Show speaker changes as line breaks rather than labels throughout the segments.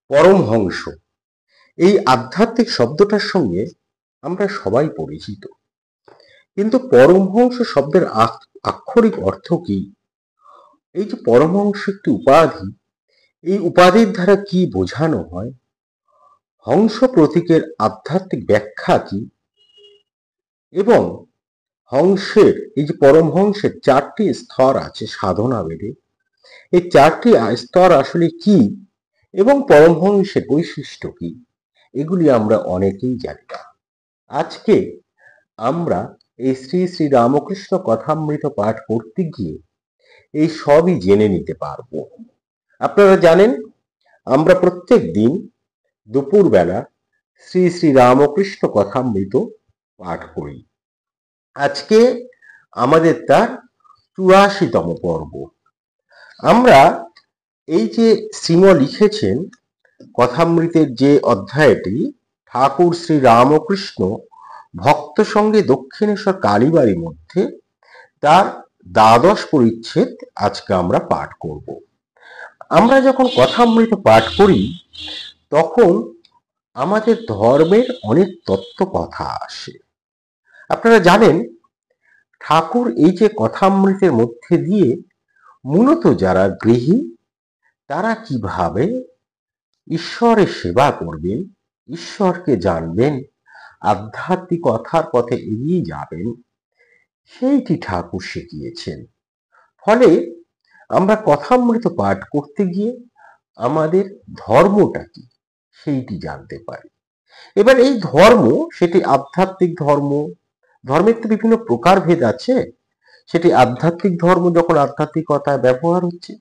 পরমহংস এই আধ্যাত্মিক শব্দটার সঙ্গে আমরা সবাই পরিচিত, কিন্তু পরমহংস শব্দের আক্ষরিক অর্থ কি? এই যে পরমহংস একটি উপাধি, এই উপাধির দ্বারা কি বোঝানো হয়? হংস প্রতীকের আধ্যাত্মিক ব্যাখ্যা কি? এবং হংসের এই যে পরমহংসের 4টি স্তর আছে সাধনা বেদে, এই 4টি স্তর আসলে কি এবং পরমহংসের বৈশিষ্ট্য কি, এগুলি আমরা অনেকেই জানি না। আজকে আমরা এই শ্রী শ্রী রামকৃষ্ণ কথামৃত পাঠ করতে গিয়ে এই সবই জেনে নিতে পারবো। আপনারা জানেন, আমরা প্রত্যেক দিন দুপুরবেলা শ্রী শ্রী রামকৃষ্ণ কথামৃত পাঠ করি। আজকে আমাদের তার 84তম পর্ব। আমরা এই যে শ্রীম লিখেছেন কথামৃতের যে অধ্যায়টি, ঠাকুর শ্রী রামকৃষ্ণ ভক্ত সঙ্গে দক্ষিণেশ্বর কালীবাড়ির মধ্যে, তার 12 পরিচ্ছেদ আজকে আমরা পাঠ করব। আমরা যখন কথামৃত পাঠ করি তখন আমাদের ধর্মের অনেক তত্ত্ব কথা আসে। আপনারা জানেন, ঠাকুর এই যে কথামৃতের মধ্যে দিয়ে মূলত যারা গৃহী তারা কিভাবে ঈশ্বরের সেবা করবেন, ঈশ্বরকে জানবেন, আধ্যাত্মিকতার পথে এগিয়ে যাবেন, সেইটি ঠাকুর শিখিয়েছেন। ফলে আমরা কথামৃত পাঠ করতে গিয়ে আমাদের ধর্মটা কি সেইটি জানতে পারি। এবার এই ধর্ম, সেটি আধ্যাত্মিক ধর্ম, ধর্মের তো বিভিন্ন প্রকারভেদ আছে। সেটি আধ্যাত্মিক ধর্ম যখন আধ্যাত্মিকতায় ব্যবহার হচ্ছে,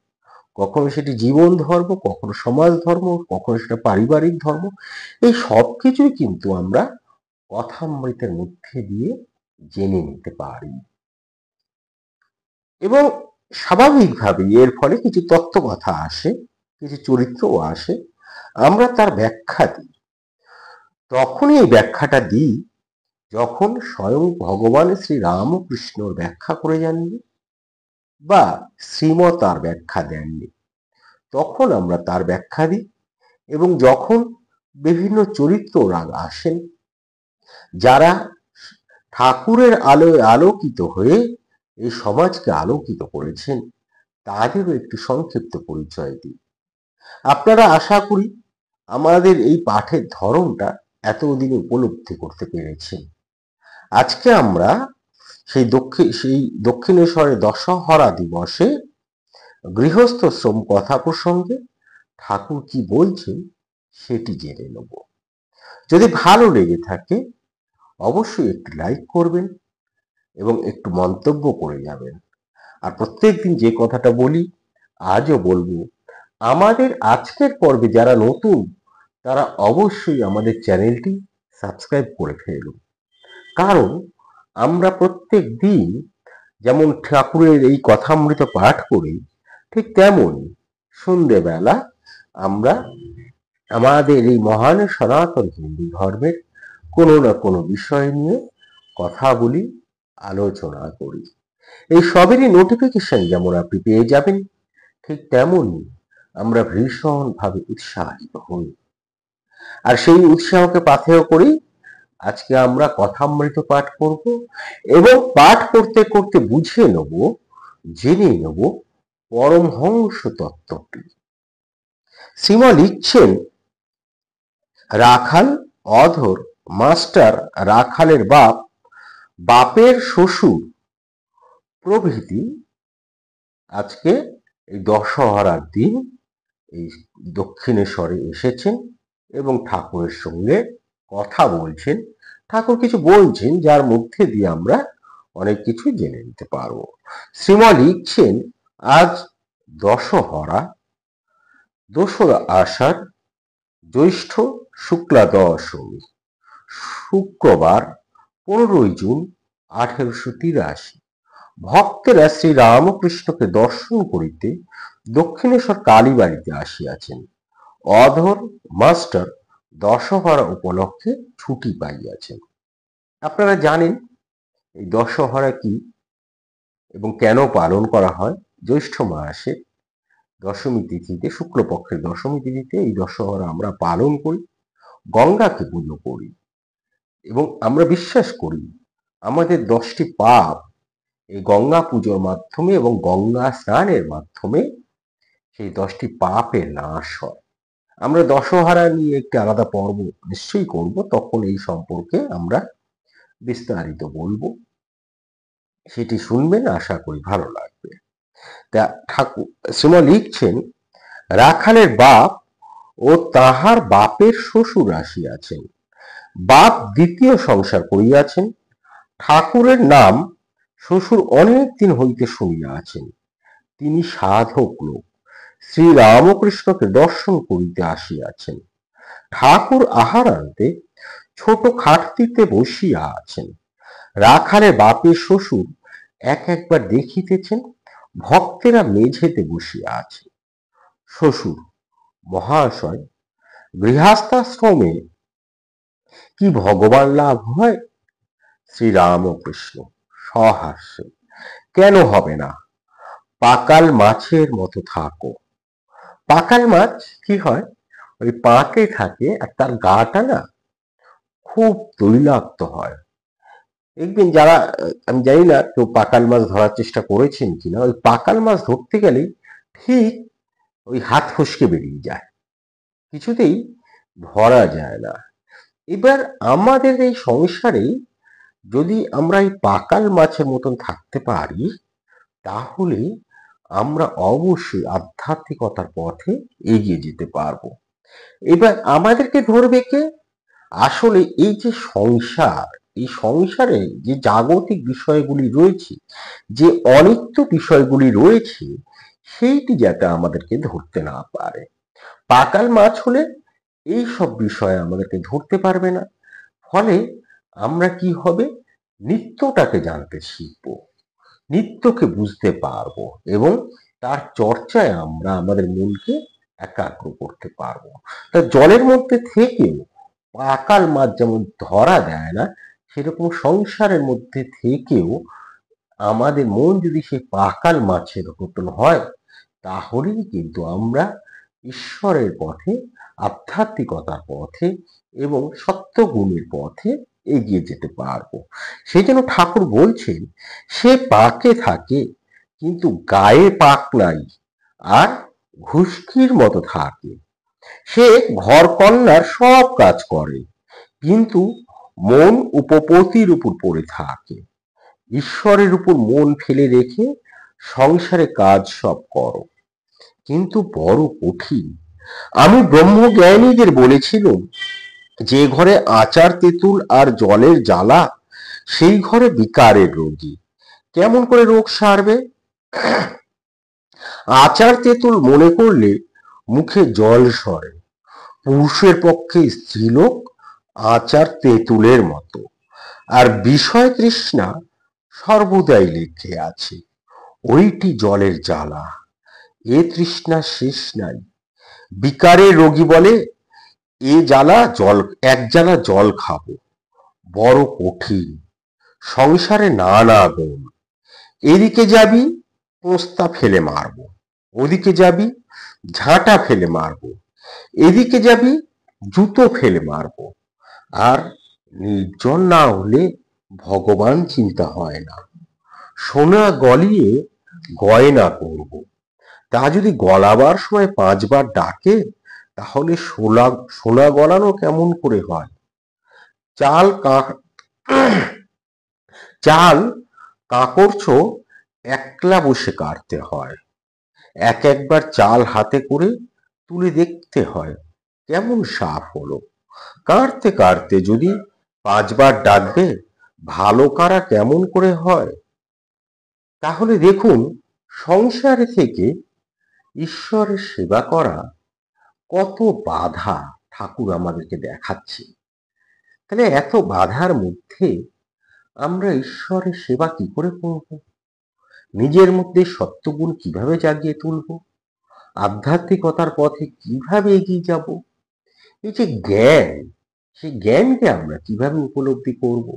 কখনো সেটি জীবন ধর্ম, কখনো সমাজ ধর্ম, কখনো সেটা পারিবারিক ধর্ম, এই সব কিছুই কিন্তু আমরা কথামৃতের মধ্যে দিয়ে জেনে নিতে পারি। এবং স্বাভাবিকভাবে এর ফলে কিছু তত্ত্ব কথা আসে, কিছু চরিত্রও আসে, আমরা তার ব্যাখ্যা দিই। তখনই এই ব্যাখ্যাটা দিই যখন স্বয়ং ভগবান শ্রী রামকৃষ্ণর ব্যাখ্যা করে যাননি বা শ্রীম তার ব্যাখ্যা দেননি, তখন আমরা তার ব্যাখ্যা দিই। এবং যখন বিভিন্ন চরিত্ররা আসেন যারা ঠাকুরের আলোয় আলোকিত হয়ে এই সমাজকে আলোকিত করেছেন, তাদেরও একটি সংক্ষিপ্ত পরিচয় দিই। আপনারা আশা করি আমাদের এই পাঠের ধরনটা এতদিন উপলব্ধি করতে পেরেছেন। আজকে আমরা সেই দক্ষিণেশ্বরের দশহরা দিবসে গৃহস্থ শ্রম কথা প্রসঙ্গে ঠাকুর কি বলছেন সেটি জেনে নেব। যদি ভালো লেগে থাকে অবশ্যই একটি লাইক করবেন এবং একটু মন্তব্য করে যাবেন। আর প্রত্যেকদিন যে কথাটা বলি আজও বলবো, আমাদের আজকের পর্বে যারা নতুন তারা অবশ্যই আমাদের চ্যানেলটি সাবস্ক্রাইব করে ফেলুন। কারণ আমরা প্রত্যেক দিন যেমন ঠাকুরের এই কথামৃত পাঠ করি, ঠিক তেমনই সন্ধ্যেবেলা আমরা আমাদের এই মহান সনাতন হিন্দু ধর্মের কোনো না কোনো বিষয় নিয়ে কথা বলি, আলোচনা করি। এই সবেরই নোটিফিকেশন যেমন আপনি পেয়ে যাবেন, ঠিক তেমনই আমরা ভীষণভাবে উৎসাহিত হই। আর সেই উৎসাহকে পাথেয় করি আজকে আমরা কথামৃত পাঠ করব এবং পাঠ করতে করতে বুঝে নেব, জেনে নেব পরমহংস তত্ত্বটি। শ্রীম লিখছেন, রাখাল, অধর, মাস্টার, রাখালের বাপ, বাপের শ্বশুর প্রভৃতি আজকে এই দশহরার দিন এই দক্ষিণেশ্বরে এসেছেন এবং ঠাকুরের সঙ্গে কথা বলছেন। ঠাকুর কিছু বলছেন যার মধ্যে দিয়ে আমরা অনেক কিছু জেনে নিতে পারবো। শ্রীম লিখছেন, আজ দশহরা, 2রা আষাঢ়, জ্যৈষ্ঠ শুক্লা দশমী, শুক্রবার 15ই জুন 1883। ভক্তেরা শ্রী রামকৃষ্ণকে দর্শন করিতে দক্ষিণেশ্বর কালীবাড়িতে আসিয়াছেন। অধর মাস্টার দশহরা উপলক্ষে ছুটি পাইয়াছেন। আপনারা জানেন এই দশহরা কি এবং কেন পালন করা হয়। জ্যৈষ্ঠ মাসে দশমী তিথিতে, শুক্লপক্ষের দশমী তিথিতে এই দশহরা আমরা পালন করি, গঙ্গাকে পুজো করি এবং আমরা বিশ্বাস করি আমাদের 10টি পাপ এই গঙ্গা পুজোর মাধ্যমে এবং গঙ্গা স্নানের মাধ্যমে সেই 10টি পাপের নাশ হয়। আমরা দশহরা নিয়ে একটি আলাদা পর্ব নিশ্চয়ই করব, তখন এই সম্পর্কে আমরা বিস্তারিত বলবো, সেটি শুনবেন, আশা করি ভালো লাগবে। তা ঠাকুর শ্রীমা লিখছেন, রাখালের বাপ ও তাহার বাপের শ্বশুর আসিয়াছেন, বাপ দ্বিতীয় সংসার করিয়াছেন, ঠাকুরের নাম শ্বশুর অনেক দিন হইতে শুনিয়া আছেন, তিনি সাধক লোক, শ্রী রামকৃষ্ণকে দর্শন করিতে আসিয়াছেন। ঠাকুর আহারান্তে ছোট খাটতিতে বসিয়া আছেন। রাখালে বাপের শ্বশুর একবার দেখিতেছেন ভক্তেরা মেঝেতে বসিয়া আছে। শ্বশুর, মহাশয়, গৃহস্থাশ্রমে কি ভগবান লাভ হয়? শ্রীরামকৃষ্ণ সহাস্যে, কেন হবে না, পাকাল মাছের মতো থাকো। পাকাল মাছ কি হয়, ওই পাকে থাকে আর তার গাটা না খুব তৈলাক্ত হয়। দেখবেন যারা, আমি জানি না কেউ পাকাল মাছ ধরার চেষ্টা করেছেন কিনা, ওই পাকাল মাছ ধরতে গেলেই ঠিক ওই হাত ফসকে বেরিয়ে যায়, কিছুতেই ধরা যায় না। এবার আমাদের এই সংসারে যদি আমরা এই পাকাল মাছের মতন থাকতে পারি, তাহলে আমরা অবশ্যই আধ্যাত্মিকতার পথে এগিয়ে যেতে পারবো। এবার আমাদেরকে ধরবে কে? আসলে এই যে সংসার, এই সংসারে যে জাগতিক বিষয়গুলি রয়েছে, যে অনিত্য বিষয়গুলি রয়েছে, সেইটি যাতে আমাদেরকে ধরতে না পারে। পাকাল মাছ হলে এই সব বিষয় আমাদেরকে ধরতে পারবে না। ফলে আমরা কি হবে, নিত্যটাকে জানতে শিখবো, নিত্যকে বুঝতে পারবো এবং তার চর্চায় আমরা আমাদের মনকে একাগ্র করতে পারবো। তা জলের মধ্যে থেকেও পাকাল মাছ যেমন ধরা দেয় না, সেরকম সংসারের মধ্যে থেকেও আমাদের মন যদি সেই পাকাল মাছের মতন হয়, তাহলেই কিন্তু আমরা ঈশ্বরের পথে, আধ্যাত্মিকতার পথে এবং সত্যগুণের পথে এগিয়ে যেতে পারবো। সেই জন্য ঠাকুর বলছেন, সে পাকে থাকে কিন্তু গায়ে পাক নাই, আর ঘুষকির মতো থাকে। সে ঘর কন্যার সব কাজ করে, কিন্তু মন উপপতির উপর পড়ে থাকে। ঈশ্বরের উপর মন ফেলে রেখে সংসারে কাজ সব করো, কিন্তু বড় কঠিন। আমি ব্রহ্মজ্ঞানীদের বলেছিলাম, যে ঘরে আচার তেঁতুল আর জলের জ্বালা, সেই ঘরে বিকারের রোগী। কেমন করে রোগ সারবে? আচার তেঁতুল মনে করলে মুখে জল সরে। পুরুষের পক্ষে স্ত্রীলোক আচার তেঁতুলের মতো, আর বিষয় তৃষ্ণা সর্বদাই লেগে আছে, ওইটি জলের জ্বালা। এ তৃষ্ণা শেষ নাই। বিকারের রোগী বলে, এ জ্বালা জল, এক জ্বালা জল খাবো, বড় কঠিন। সংসারে নানা গুণ, এদিকে যাবি পোস্তা ফেলে মারবো, ওদিকে যাবি ঝাঁটা ফেলে মারবো, এদিকে যাবি জুতো ফেলে মারবো। আর নির্জন না হলে ভগবান চিন্তা হয় না। সোনা গলিয়ে গয়না করব, তা যদি গলাবার সময় 5 বার ডাকে, তাহলে সোনা গলানো কেমন করে হয়? চাল কাকড়ছো একলা বসে কাটতে হয়, একবার চাল হাতে করে তুলে দেখতে হয় কেমন সাফ হলো। কাটতে কাটতে যদি 5 বার ডাকবে, ভালো কারা কেমন করে হয়? তাহলে দেখুন, সংসারে থেকে ঈশ্বরের সেবা করা কত বাধা ঠাকুর আমাদেরকে দেখাচ্ছে। তাহলে এত বাধার মধ্যে আমরা ঈশ্বরের সেবা কি করে করব? নিজের মধ্যে সত্যগুণ কিভাবে জাগিয়ে তুলব? আধ্যাত্মিকতার পথে কিভাবে এগিয়ে যাব? এই যে জ্ঞান, সেই জ্ঞানকে আমরা কিভাবে উপলব্ধি করব,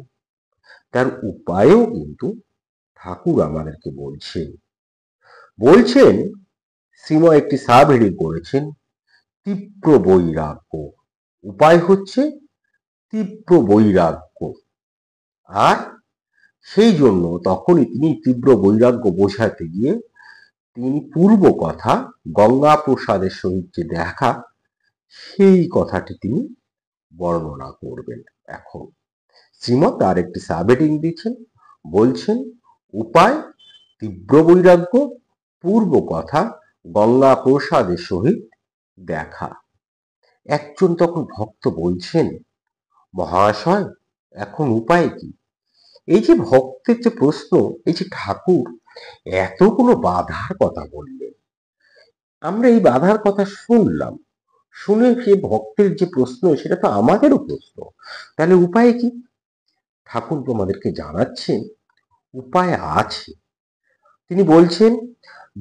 তার উপায়ও কিন্তু ঠাকুর আমাদেরকে বলছেন। শ্রীময় একটি সাব হেডিং করেছেন তীব্র বৈরাগ্য। উপায় হচ্ছে তীব্র বৈরাগ্য। আর সেই জন্য তখনই তিনি তীব্র বৈরাগ্য বোঝাতে গিয়ে তিনি পূর্ব কথা গঙ্গা প্রসাদের সহিত যে দেখা সেই কথাটি তিনি বর্ণনা করবেন। এখন শ্রীমৎ আর একটি সাবহেডিং দিচ্ছেন, বলছেন উপায় তীব্র বৈরাগ্য, পূর্ব কথা গঙ্গা প্রসাদের সহিত দেখা। একজন তখন ভক্ত বলছেন, মহাশয় এখন উপায় কি? এই যে ভক্তের যে প্রশ্ন, এই যে ঠাকুর এতগুলো বাধার কথা বললেন, আমরা এই বাধার কথা শুনলাম, শুনে সে ভক্তের যে প্রশ্ন সেটা তো আমাদেরও প্রশ্ন, তাহলে উপায় কি? ঠাকুর আমাদেরকে জানাচ্ছেন উপায় আছে। তিনি বলছেন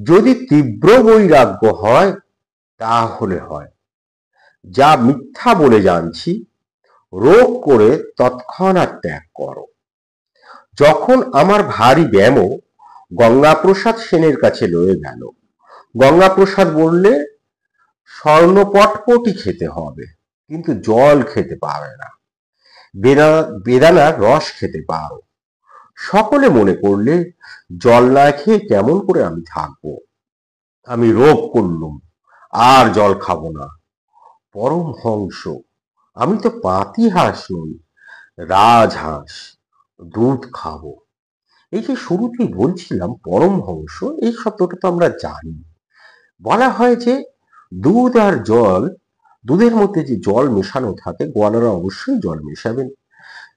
যদি তীব্র বৈরাগ্য হয় তাহলে হয়, যা মিথ্যা বলে জানছি রোগ করে তৎক্ষণাৎ ত্যাগ করো। যখন আমার ভারী ব্যাম গঙ্গাপ্রসাদ সেনের কাছে লয়ে গেল, গঙ্গাপ্রসাদ বললে স্বর্ণপটপটি খেতে হবে, কিন্তু জল খেতে পাবে না, বেদানার রস খেতে পারো। সকলে মনে করলে জল না খেয়ে কেমন করে আমি থাকবো, আমি রোগ করলুম, আর জল খাবো না। পরমহংস, আমি তো পাতিহাঁস নই, রাজহাঁস, দুধ খাবো। এই যে শুরুতেই বলছিলাম পরমহংস, এই শব্দটা তো আমরা জানি। বলা হয় যে দুধ আর জল, দুধের মধ্যে যে জল মেশানো থাকে, গোয়ালারা অবশ্যই জল মেশাবেন।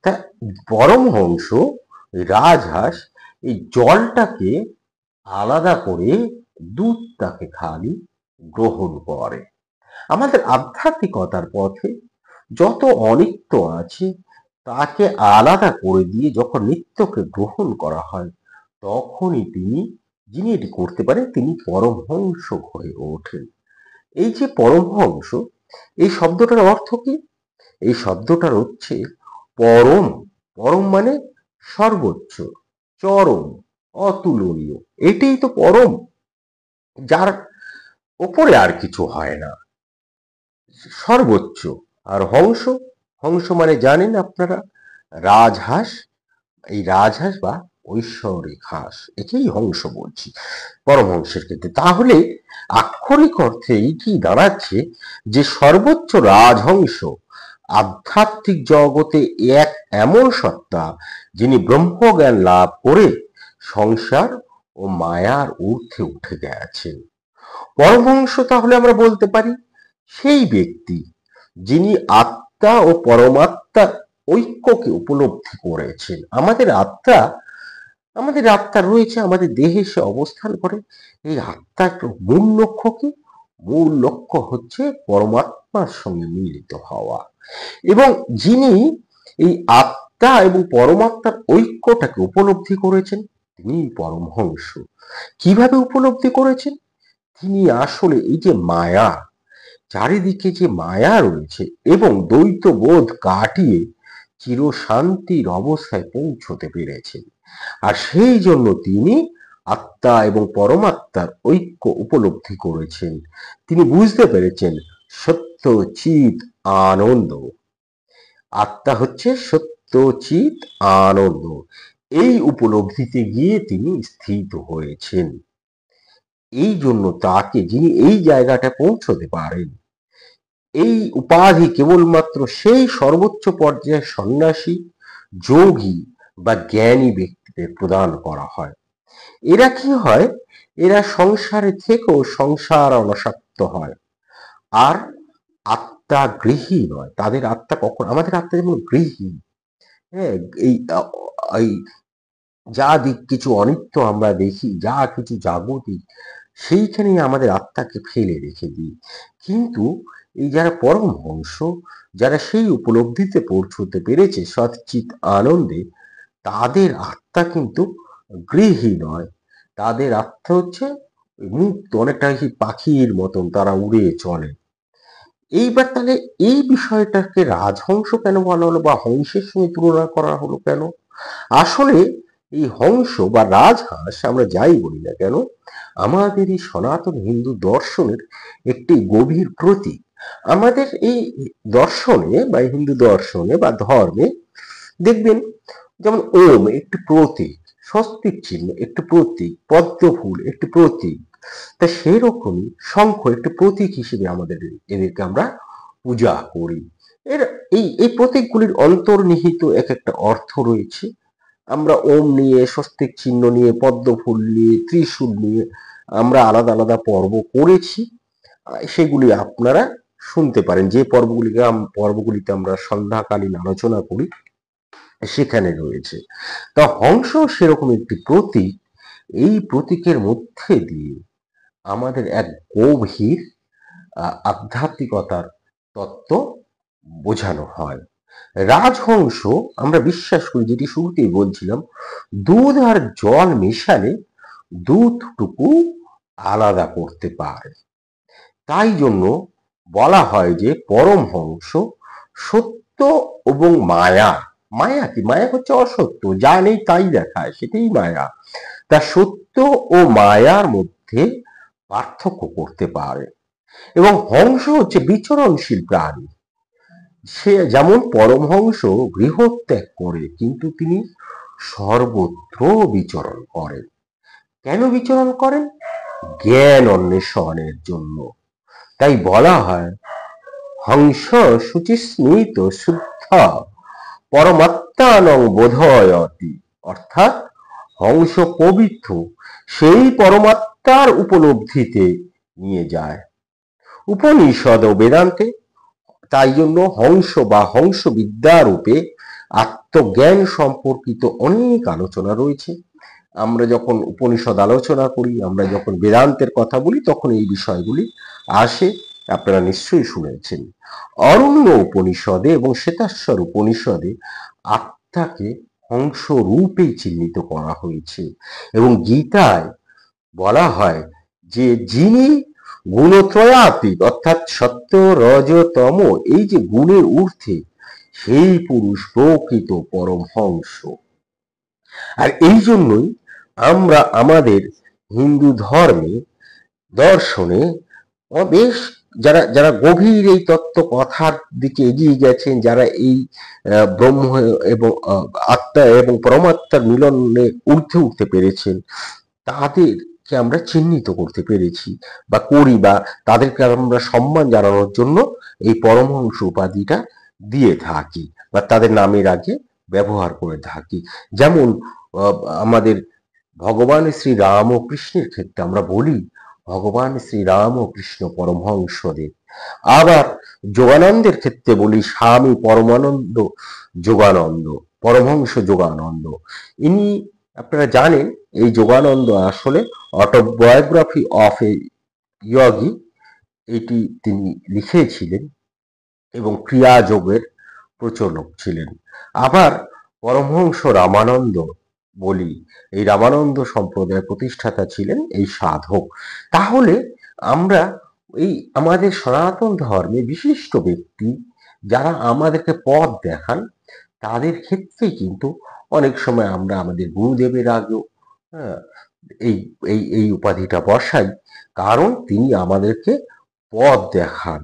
তা পরমহংস রাজহাঁস এই জলটাকে আলাদা করে দুধটাকে খালি গ্রহণ করে। আমাদের আধ্যাত্মিকতার পথে যত অনিত্য আছে তাকে আলাদা করে দিয়ে যখন নিত্যকে গ্রহণ করা হয়, তখনই তিনি, যিনি এটি করতে পারেন, তিনি পরমহংস হয়ে ওঠেন। এই যে পরমহংস, এই শব্দটার অর্থ কি? এই শব্দটার হচ্ছে পরম। পরম মানে সর্বোচ্চ, চরম, অতুলনীয়। এটাই তো পরম, যার ওপরে আর কিছু হয় না, সর্বোচ্চ। আর হংস, হংস মানে জানেন আপনারা রাজহাঁস, এই রাজহাঁস বা ঐশ্বরিক হাঁস, একেই হংস বলছি পরমহংসের ক্ষেত্রে। তাহলে আক্ষরিক অর্থে এইটি দাঁড়াচ্ছে যে সর্বোচ্চ রাজহংস আধ্যাত্মিক জগতে এক এমন সত্তা যিনি ব্রহ্মজ্ঞান লাভ করে সংসার ও মায়ার ঊর্ধ্বে উঠে গেছেন। পরমহংস তাহলে আমরা বলতে পারি সেই ব্যক্তি যিনি আত্মা ও পরমাত্মার ঐক্যকে উপলব্ধি করেছেন। আমাদের আত্মা রয়েছে, আমাদের দেহে সে অবস্থান করে। এই আত্মার মূল লক্ষ্য কি? মূল লক্ষ্য হচ্ছে পরমাত্মার সঙ্গে মিলিত হওয়া। এবং যিনি এই আত্মা এবং পরমাত্মার ঐক্যটাকে উপলব্ধি করেছেন তিনি পরমহংস। কিভাবে উপলব্ধি করেছেন? তিনি আসলে এই যে মায়া, চারিদিকে যে মায়া রয়েছে এবং দ্বৈত বোধ কাটিয়ে চিরশান্তির অবস্থায় পৌঁছতে পেরেছেন। আর সেই জন্য তিনি আত্মা এবং পরমাত্মার ঐক্য উপলব্ধি করেছেন। তিনি বুঝতে পেরেছেন সত্য চিৎ আনন্দ। আত্মা হচ্ছে সত্য চিৎ আনন্দ। এই উপলব্ধিতে গিয়ে তিনি স্থিত হয়েছেন। এই জন্য তাকে, যিনি এই জায়গাটা পৌঁছতে পারেন, এই উপাধি কেবলমাত্র সেই সর্বোচ্চ পর্যায়ের সন্ন্যাসী, যোগী বা জ্ঞানী ব্যক্তিদের প্রদান করা হয়। এরা কি হয়? এরা সংসারে থেকেও সংসার অনাসক্ত হয়, আর আত্মা গৃহী নয়। তাদের আত্মা কখন, আমাদের আত্মা যেমন গৃহী, হ্যাঁ, এই যা দিক কিছু অনিত্য আমরা দেখি, যা কিছু জাগতিক, সেইখানেই আমাদের আত্মাকে ফেলে রেখে দিই। কিন্তু এই যারা পরমহংস, যারা সেই উপলব্ধিতে পৌঁছতে পেরেছে সচ্চিৎ আনন্দে, তাদের আত্মা কিন্তু গৃহী নয়, তাদের আত্মা হচ্ছে মুক্ত, অনেকটা পাখির মতন তারা উড়ে চলে। এইবার তাহলে এই বিষয়টাকে রাজহংস কেন বলা হলো বা হংসের সঙ্গে তুলনা করা হলো কেন? আসলে এই হংস বা রাজহাঁস আমরা যাই বলি না কেন, আমাদের এই সনাতন হিন্দু দর্শনের একটি গভীর প্রতীক। আমাদের এই দর্শনে বা হিন্দু দর্শনে বা ধর্মে দেখবেন, যেমন ওম একটি প্রতীক, স্বস্তিক চিহ্ন একটি প্রতীক, পদ্ম ফুল একটি প্রতীক, তা সেই রকমই শঙ্খ একটি প্রতীক হিসেবে আমাদের এদেরকে আমরা পূজা করি। এর এই এই প্রতীকগুলির অন্তর্নিহিত এক একটা অর্থ রয়েছে। আমরা ওম নিয়ে, স্বস্তিক চিহ্ন নিয়ে, পদ্ম ফুল নিয়ে, ত্রিশূল নিয়ে আমরা আলাদা আলাদা পর্ব করেছি। সেগুলি আপনারা শুনতে পারেন, যে পর্বগুলিতে আমরা সন্ধ্যাকালীন আলোচনা করি সেখানে রয়েছে। তা হংস সেরকম একটি প্রতীক। এই প্রতীকের মধ্যে দিয়ে আমাদের এক গভীর আধ্যাত্মিকতার তত্ত্ব বোঝানো হয়। রাজহংস আমরা বিশ্বাস করি, যেটি শুরুতেই বলছিলাম, দুধ আর জল মেশালে দুধটুকু আলাদা করতে পারে। তাই জন্য বলা হয় যে পরমহংস সত্য এবং মায়া, মায়া কি, মায়া হচ্ছে অসত্য, যা নেই তাই দেখায়, সেটাই মায়া। তা সত্য ও মায়ার মধ্যে পার্থক্য করতে পারে। এবং হংস হচ্ছে বিচরণশীল প্রাণী। সে যেমন পরমহংস গৃহত্যাগ করে, কিন্তু তিনি সর্বত্র বিচরণ করেন। কেন বিচরণ করেন? জ্ঞান অন্বেষণের জন্য। তাই বলা হয় হংস শুচিস্মিত শুদ্ধ পরমাত্মানং বোধয়তি, অর্থাৎ হংস পবিত্র সেই পরমাত্মার উপলব্ধিতে নিয়ে যায়। উপনিষদ ও বেদান্তে তাই জন্য হংস বা হংস বিদ্যা রূপে আত্মজ্ঞান সম্পর্কিত অনেক আলোচনা রয়েছে। আমরা যখন উপনিষদ আলোচনা করি, আমরা যখন বেদান্তের কথা বলি, তখন এই বিষয়গুলি আসে। আপনারা নিশ্চয়ই শুনেছেন। অরণ্য উপনিষদে এবং শ্বেতাশ্বর উপনিষদে আত্মাকে হংস রূপেই চিহ্নিত করা হয়েছে। এবং গীতায় বলা হয় যে যিনি গুণত্রয়াতীত, অর্থাৎ সত্য রজ তম, এই যে গুণের ঊর্ধ্বে, সেই পুরুষ প্রকৃত পরমহংস। আর এই জন্যই আমরা আমাদের হিন্দু ধর্মে, দর্শনে বেশ যারা যারা গভীর এই তত্ত্ব কথার দিকে এগিয়ে গেছেন, যারা এই ব্রহ্ম এবং আত্মা এবং পরমাত্মার মিলনে ঊর্ধ্বে উঠতে পেরেছেন, তাদেরকে আমরা চিহ্নিত করতে পেরেছি বা করি, বা তাদেরকে আমরা সম্মান জানানোর জন্য এই পরমহংস উপাধিটা দিয়ে থাকি বা তাদের নামের আগে ব্যবহার করে থাকি। যেমন আমাদের ভগবান শ্রী রাম ও কৃষ্ণের ক্ষেত্রে আমরা বলি ভগবান শ্রী রাম ও কৃষ্ণ পরমহংসদেব। আবার যোগানন্দের ক্ষেত্রে বলি স্বামী পরমানন্দ যোগানন্দ, পরমহংস যোগানন্দ। ইনি, আপনারা জানেন, এই যোগানন্দ আসলে অটোবায়োগ্রাফি অফ এ যোগী, এটি তিনি লিখেছিলেন এবং ক্রিয়া যোগের প্রচলক ছিলেন। আবার পরমহংস রামানন্দ বলি, এই রামানন্দ সম্প্রদায়ের প্রতিষ্ঠাতা ছিলেন এই সাধক। তাহলে আমরা এই আমাদের সনাতন ধর্মে বিশিষ্ট ব্যক্তি যারা আমাদেরকে পথ দেখান, তাদের ক্ষেত্রে কিন্তু অনেক সময় আমরা আমাদের গুরুদেবের আগেও এই এই এই উপাধিটা বসাই, কারণ তিনি আমাদেরকে পথ দেখান।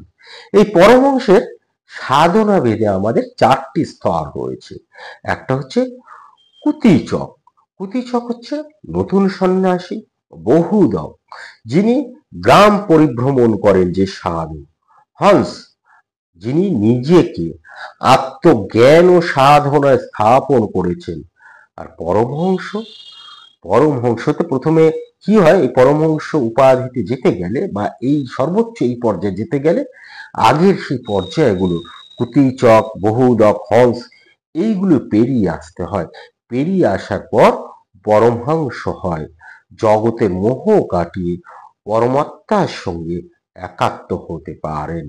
এই পরমহংসের সাধনা ভেদে আমাদের 4টি স্তর রয়েছে। একটা হচ্ছে কুতিচক। কুতিচক হচ্ছে নতুন সন্ন্যাসী, বহুদক, যিনি গ্রাম পরিভ্রমণ করেন যে সাধু। হংস, যিনি নিজেকে আত্মজ্ঞান ও সাধনায় স্থাপন করেছেন। আর পরমহংস, পরমহংসতে প্রথমে কি হয়, এই পরমহংস উপাধিতে যেতে গেলে বা এই সর্বোচ্চ এই পর্যায়ে যেতে গেলে আগের সেই পর্যায়গুলো কুতিচক, বহুদক, হংস, এইগুলো পেরিয়ে আসতে হয়। পেরিয়ে আসার পর পরমহংস হয়। জগতের মোহ কাটিয়ে পরমাত্মার সঙ্গে একাত্ম হতে পারেন।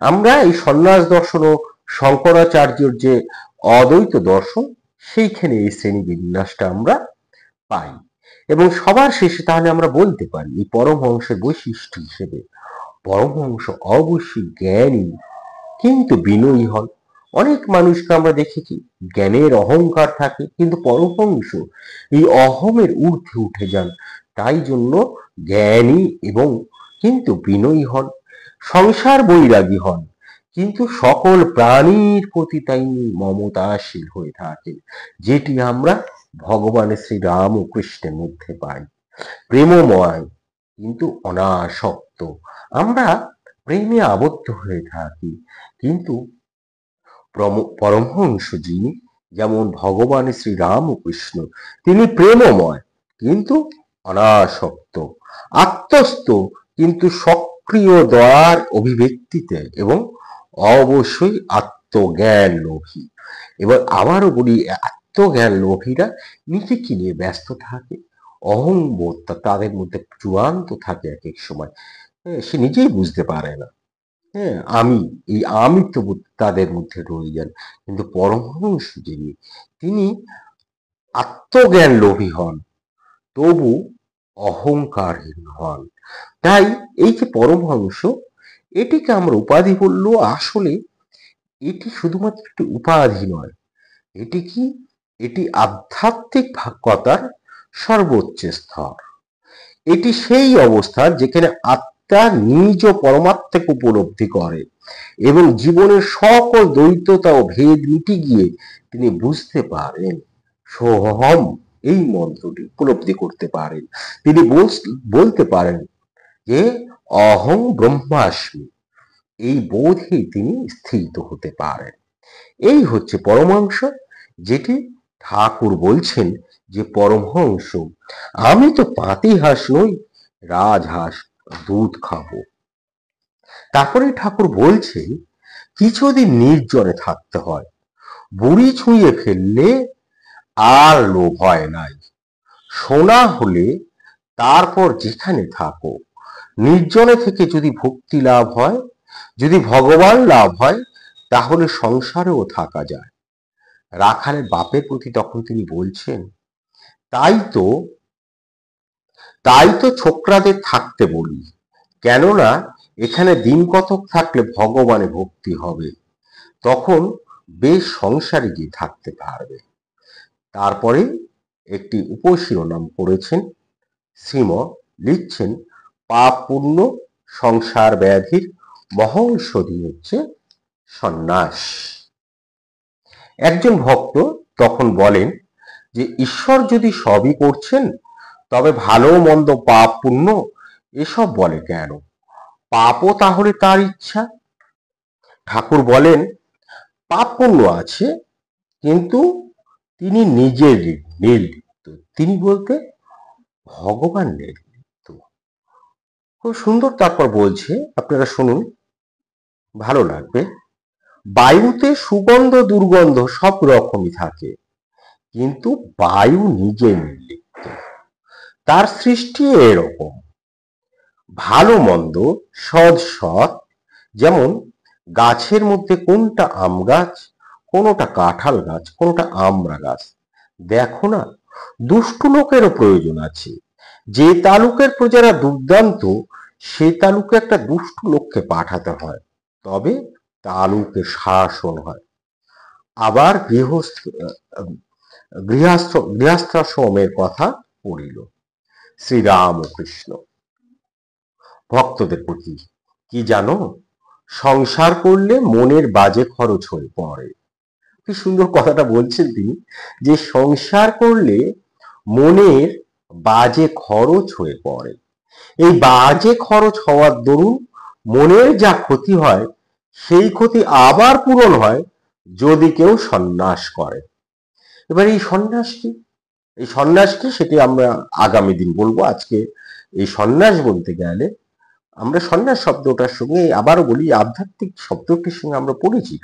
আমরা এই সন্ন্যাস দর্শন ও শঙ্করাচার্যের যে অদ্বৈত দর্শন, সেইখানে এই শ্রেণী বিন্যাসটা আমরা পাই। এবং সবার শেষে তাহলে আমরা বলতে পারি এই পরমহংসের বৈশিষ্ট্য হিসেবে, পরমহংস অবশ্যই জ্ঞানী কিন্তু বিনয়ী হন। অনেক মানুষকে আমরা দেখেছি জ্ঞানের অহংকার থাকে, কিন্তু পরমহংস এই অহমের ঊর্ধ্বে উঠে যান। তাই জন্য জ্ঞানী এবং কিন্তু বিনয়ী হন, সংসার বৈরাগী হন, কিন্তু সকল প্রাণীর প্রতি তাই মমতাশীল হয়ে থাকেন, যেটি আমরা ভগবানের শ্রী রাম ও কৃষ্ণের মধ্যে পাই। প্রেমময় কিন্তু অনাসক্ত, আমরা প্রেমে আবদ্ধ হয়ে থাকি, কিন্তু পরমহংস যিনি, যেমন ভগবান শ্রী রাম ও কৃষ্ণ, তিনি প্রেমময় কিন্তু অনাসক্ত, আত্মস্থ কিন্তু সক্রিয় দয়ার অভিব্যক্তিতে, এবং অবশ্যই আত্মজ্ঞান লোভী। এবার আবারও বলি, আত্মজ্ঞান লোভীরা নিজেকে নিয়ে ব্যস্ত থাকে, অহংবোধ তাদের মধ্যে চূড়ান্ত থাকে এক এক সময়, সে নিজেই বুঝতে পারে না। হ্যাঁ, এই আমিত্ব তাদের মধ্যে রয়ে যান। কিন্তু পরমহংস যিনি, তিনি আত্মজ্ঞান লোভী হন, তবু অহংকারহীন হন। তাই এই যে পরমহংস, এটিকে আমরা উপাধি বললেও আসলে এটি শুধুমাত্র একটি উপাধি নয়, এটি কি, এটি আধ্যাত্মিক ভাগ্যতার সর্বোচ্চ স্তর। এটি সেই অবস্থা যেখানে আত্মা নিজ পরমাত্মাকে উপলব্ধি করে এবং জীবনের সকল দ্বৈততা ও ভেদ মিটে গিয়ে তিনি বুঝতে পারেন, সোহম, এই মন্ত্রটি উপলব্ধি করতে পারেন। তিনি বলতে পারেন যে অহং ব্রহ্মাস্মি, এই বোধেই তিনি স্থিত হতে পারেন। এই হচ্ছে পরমহংস, যেটি ঠাকুর বলছেন যে পরমহংস, আমি তো পাতিহাঁস নই, রাজহাঁস, দুধ খাবো। তারপরে ঠাকুর বলছেন কিছুদিন নির্জনে থাকতে হয়, বুড়ি ছুঁয়ে ফেললে আর লোভ হয় নাই, সোনা হলে তারপর যেখানে থাকো, নির্জনে থেকে যদি ভক্তি লাভ হয়, যদি ভগবান লাভ হয়, তাহলে সংসারেও থাকা যায়। রাখালের বাপের প্রতি তখন তিনি বলছেন, তাই তো ছোকরাদের থাকতে বলি, কেননা এখানে দিন কতক থাকলে ভগবানে ভক্তি হবে, তখন বেশ সংসারে গিয়ে থাকতে পারবে। তারপরে একটি উপশিরোনাম করেছেন শ্রীম, লিখছেন পাপ পুণ্য সংসার ব্যাধির মহৌষধি হচ্ছে সন্ন্যাস। একজন ভক্ত তখন বলেন যে ঈশ্বর যদি সবই করছেন, তবে ভালো মন্দ পাপ পুণ্য এসব বলে কেন, পাপও তাহলে তার ইচ্ছা। ঠাকুর বলেন পাপ পুণ্য আছে, কিন্তু তিনি নিজে নির্লিপ্ত, তিনি বলতে ভগবান নির্লিপ্ত। খুব সুন্দর তারপর বলছে, আপনারা শুনুন, ভালো লাগবে। বায়ুতে সুগন্ধ দুর্গন্ধ সব রকমই থাকে, কিন্তু বায়ু নিজে নির্লিপ্ত, তার সৃষ্টি এরকম। ভালো মন্দ সৎ সৎ, যেমন গাছের মধ্যে কোনটা আম গাছ, কোনটা কাঁঠাল গাছ, কোনটা আমড়া গাছ, দেখো না, দুষ্টু লোকেরও প্রয়োজন আছে। যে তালুকের প্রজারা দুর্দান্ত, সে তালুকে একটা দুষ্টু লোককে পাঠাতে হয়, তবে তালুকে শাসন হয়। আবার গৃহস্থাশ্রমের কথা পড়িল। শ্রীরাম ও কৃষ্ণ ভক্তদের প্রতি কি জানো, সংসার করলে মনের বাজে খরচ হয়ে পড়ে। কি সুন্দর কথাটা বলছেন তিনি, যে সংসার করলে মনের বাজে খরচ হয়ে পড়ে। এই বাজে খরচ হওয়ার দরুন মনের যা ক্ষতি হয়, সেই ক্ষতি আবার পূরণ হয় যদি কেউ সন্ন্যাস করে। এবার এই সন্ন্যাস কি সেটি আমরা আগামী দিন বলবো। আজকে এই সন্ন্যাস বলতে গেলে আমরা সন্ন্যাস শব্দটার সঙ্গে আবারও বলি, আধ্যাত্মিক শব্দটির সঙ্গে আমরা পরিচিত,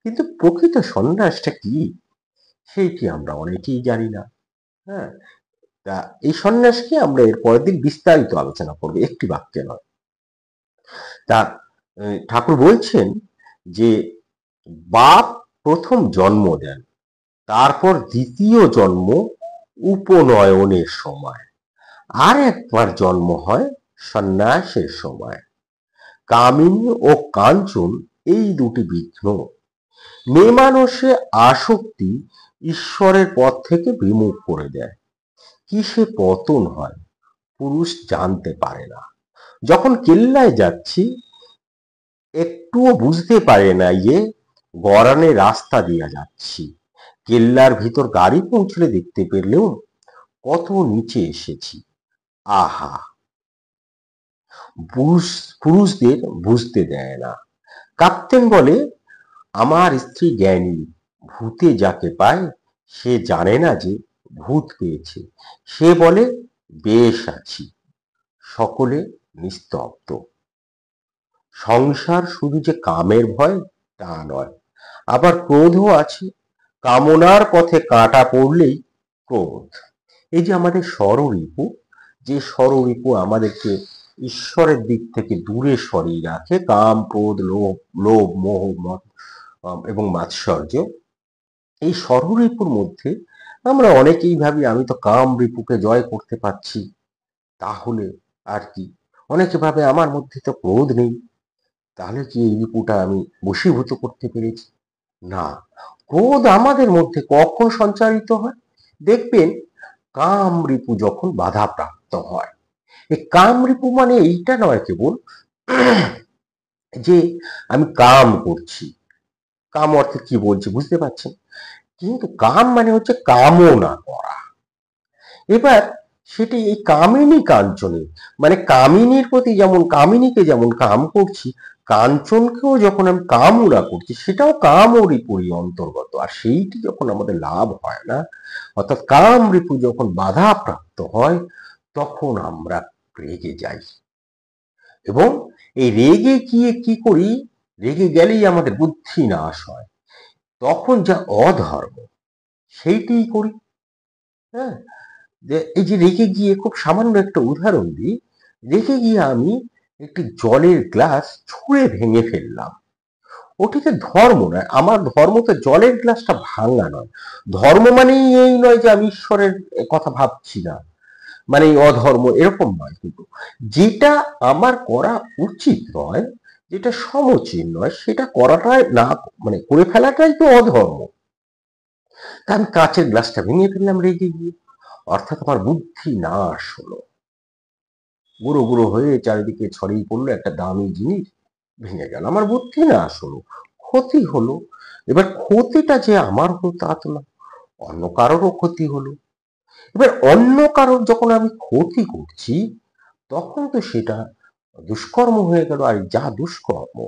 কিন্তু প্রকৃত সন্ন্যাসটা কি সেইটি আমরা অনেকেই জানি না। হ্যাঁ, তা এই সন্ন্যাসকে আমরা এর পরের দিন বিস্তারিত আলোচনা করবো, একটি বাক্যে নয়। তা ঠাকুর বলছেন যে বাপ প্রথম জন্ম দেন, তারপর দ্বিতীয় জন্ম উপনয়নের সময়, আর একবার জন্ম হয় সন্ন্যাসের সময়। কামিনী ও কাঞ্চন এই দুটি বিঘ্ন, মেয়ে মানুষের আসক্তি ঈশ্বরের পথ থেকে বিমুখ করে দেয়। কিসে পতন হয়, পুরুষ জানতে পারে না। যখন কেল্লায় যাচ্ছি একটুও বুঝতে পারে না যে গড়ানে রাস্তা দিয়ে যাচ্ছি। কেল্লার ভিতর গাড়ি পৌঁছলে দেখতে পেলেও কত নিচে এসেছি। আহা, পুরুষদের বুঝতে দেয় না। কাপ্তেন বলে, আমার স্ত্রী জ্ঞানী, ভূতে যাকে পায় সে জানে না যে ভূত পেয়েছে। সে বলে, বেশ আছি। সকলে নিস্তব্ধ। সংসার শুধু যে কামের ভয় তা নয়, আবার ক্রোধও আছে। কামনার পথে কাঁটা পড়লেই ক্রোধ। এই যে আমাদের ষড়রিপু, যে ষড়রিপু আমাদেরকে ঈশ্বরের দিক থেকে দূরে সরিয়ে রাখে, কাম, ক্রোধ, লোভ, মোহ, মদ এবং মাৎসর্য, এই ষড়রিপুর মধ্যে আমরা অনেকেই ভাবি আমি তো কাম রিপুকে জয় করতে পারছি, তাহলে আর কি। অনেকে ভাবে আমার মধ্যে তো ক্রোধ নেই, তাহলে কি এই রিপুটা আমি বশীভূত করতে পেরেছি। না, ক্রোধ আমাদের মধ্যে কখন সঞ্চারিত হয়? দেখবেন কাম রিপু যখন বাধাপ্রাপ্ত হয়। এই কাম রিপু মানে এইটা নয় কেবল যে আমি কাম করছি। কাম অর্থে কি বলছি বুঝতে পারছেন? কিন্তু কাম মানে হচ্ছে কামনা করা। এবার সেটি এই কামিনী কাঞ্চনে, মানে কামিনীর প্রতি যেমন, কামিনীকে যেমন কাম করছি, কাঞ্চনকেও যখন আমি কামনা করছি, সেটাও কাম রিপুরই অন্তর্গত। আর সেইটি যখন আমাদের লাভ হয় না, অর্থাৎ কাম রিপু যখন বাধা প্রাপ্ত হয়, তখন আমরা রেগে যাই। এবং এই রেগে গিয়ে কি করি? রেগে গেলেই আমাদের বুদ্ধি নাশ হয়। তখন যা অধর্ম সেইটিই করি। হ্যাঁ, যে এই যে রেগে গিয়ে, খুব সামান্য একটা উদাহরণ দিই, রেগে গিয়ে আমি একটি জলের গ্লাস ছুঁড়ে ভেঙে ফেললাম। ওটিতে ধর্ম নয়, আমার ধর্ম তো জলের গ্লাসটা ভাঙা নয়। ধর্ম মানেই এই নয় যে আমি ঈশ্বরের কথা ভাবছি না, মানে এই অধর্ম এরকম নয়। কিন্তু যেটা আমার করা উচিত নয়, যেটা সমীচীন নয়, সেটা করাটাই না, মানে করে ফেলাটাই তো অধর্ম। তা আমি কাঁচের গ্লাসটা ভেঙে ফেললাম রেগে গিয়ে, অর্থাৎ আমার বুদ্ধি নাশ হলো। গুঁড়ো গুঁড়ো হয়ে চারিদিকে ছড়িয়ে পড়লো একটা দামি জিনিস, ভেঙে গেল, আমার বুদ্ধি নাশ হলো, ক্ষতি হলো। এবার ক্ষতিটা যে আমার হলো তা তো না, অন্য কারোরও ক্ষতি হলো। এবার অন্য কারোর যখন আমি ক্ষতি করছি, তখন তো সেটা দুষ্কর্ম হয়ে গেল। আর যা দুষ্কর্ম,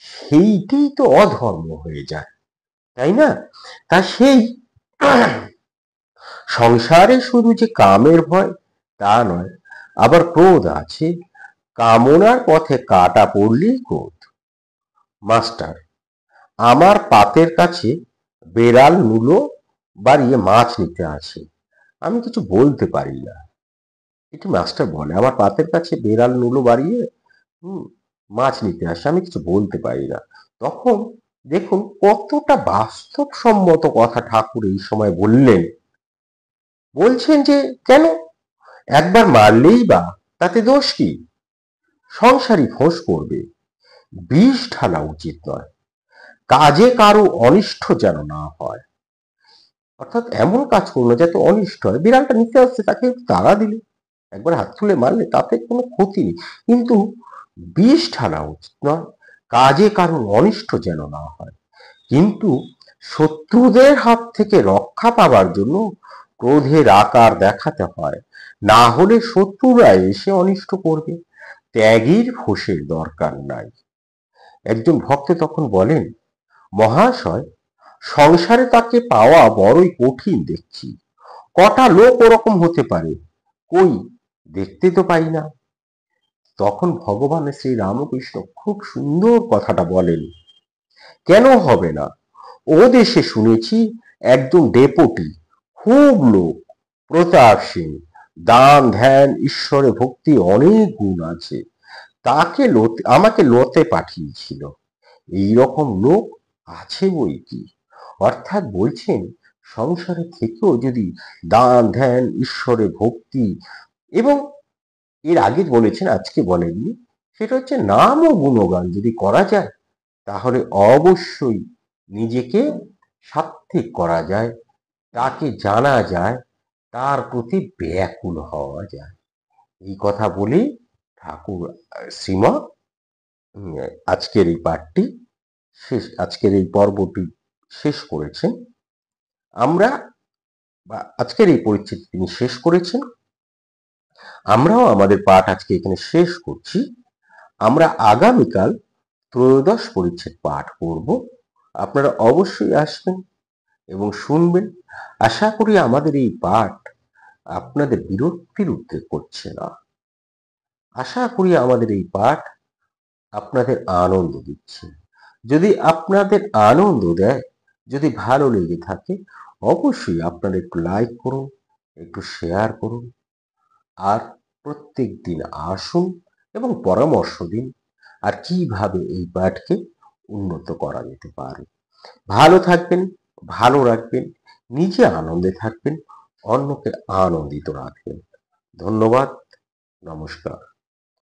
সেইটাই তো অধর্ম হয়ে যায়, তাই না? তা সেই সংসারে শুধু যে কামের ভয় তা নয়, আবার ক্রোধ আছে। কামনার পথে কাঁটা পড়লেই ক্রোধ। মাস্টার, আমার পাতের কাছে বেড়াল মূলো বাড়িয়ে মাছ নিতে আছে, আমি কিছু বলতে পারি না। এটি মাস্টার বলে, আমার পাতের কাছে বেড়াল মূলো বাড়িয়ে মাছ নিতে আসে, আমি কিছু বলতে পারি না। তখন দেখুন কতটা বাস্তবসম্মত কথা ঠাকুর এই সময় বললেন। বলছেন যে কেন, একবার মারলেই বা তাতে দোষ কি? সংসারই ফোঁস করবে, বিষ ঢালা উচিত নয়, কাজে কারো অনিষ্ট যেন না হয়। অর্থাৎ এমন কাজ করলো যাতে অনিষ্ট হয়। বিড়ালটা নিতে আসছে, তাকে তাড়া দিলে, একবার হাত তুলে মারলে তাতে কোনো ক্ষতি নেই, কিন্তু বিষ ঢালা উচিত নয়, কাজে কারো অনিষ্ট যেন না হয়। কিন্তু শত্রুদের হাত থেকে রক্ষা পাবার জন্য ক্রোধের আকার দেখাতে হয়, না হলে শত্রুরা এসে অনিষ্ট করবে। ত্যাগীর ফোঁসের দরকার নাই। একজন ভক্ত তখন বলেন, মহাশয়, সংসারে তাকে পাওয়া বড়ই কঠিন দেখছি। কটা লোক ওরকম হতে পারে, কই দেখতে তো পাই না। তখন ভগবান শ্রী রামকৃষ্ণ খুব সুন্দর কথাটা বলেন, কেন হবে না? ও দেশে শুনেছি একজন ডেপুটি, খুব লোক, প্রতাপশীল, দান ধ্যান ঈশ্বরে ভক্তি অনেক গুণ আছে, তাকে আমাকে লতে পাঠিয়েছিল। এইরকম লোক আছে বই কি। অর্থাৎ বলছেন, সংসারে থেকেও যদি দান ধ্যান ঈশ্বরে ভক্তি, এবং এর আগে বলেছেন, আজকে বলেননি, সেটা হচ্ছে নাম ও গুণগান যদি করা যায়, তাহলে অবশ্যই নিজেকে সাত্ত্বিক করা যায়, তাকে জানা যায়, তার প্রতি ব্যাকুল হওয়া যায়। এই কথা বলে ঠাকুর শ্রীমা আজকের এই পাঠটি আজকের এই পর্বটি শেষ করেছেন। আমরা আজকের এই পরিচ্ছেদ তিনি শেষ করেছেন। আমরাও আমাদের পাঠ আজকে এখানে শেষ করছি। আমরা আগামীকাল ত্রয়োদশ পরিচ্ছেদ পাঠ করব। আপনারা অবশ্যই আসবেন এবং শুনবেন। আশা করি আমাদের এই পাঠ আপনাদের বিরক্তির উদ্রেক করছে না। আশা করি আমাদের এই পাঠ আপনাদের আনন্দ দিচ্ছে। যদি আপনাদের আনন্দ দেয়, যদি ভালো লেগে থাকে, অবশ্যই আপনারা একটু লাইক করুন, একটু শেয়ার করুন, আর প্রত্যেক দিন আসুন এবং পরামর্শ দিন আর কিভাবে এই পাঠকে উন্নত করা যেতে পারে। ভালো থাকবেন, ভালো রাখবেন, নিজে আনন্দে থাকবেন, অন্যকে আনন্দিত রাখবেন। ধন্যবাদ, নমস্কার।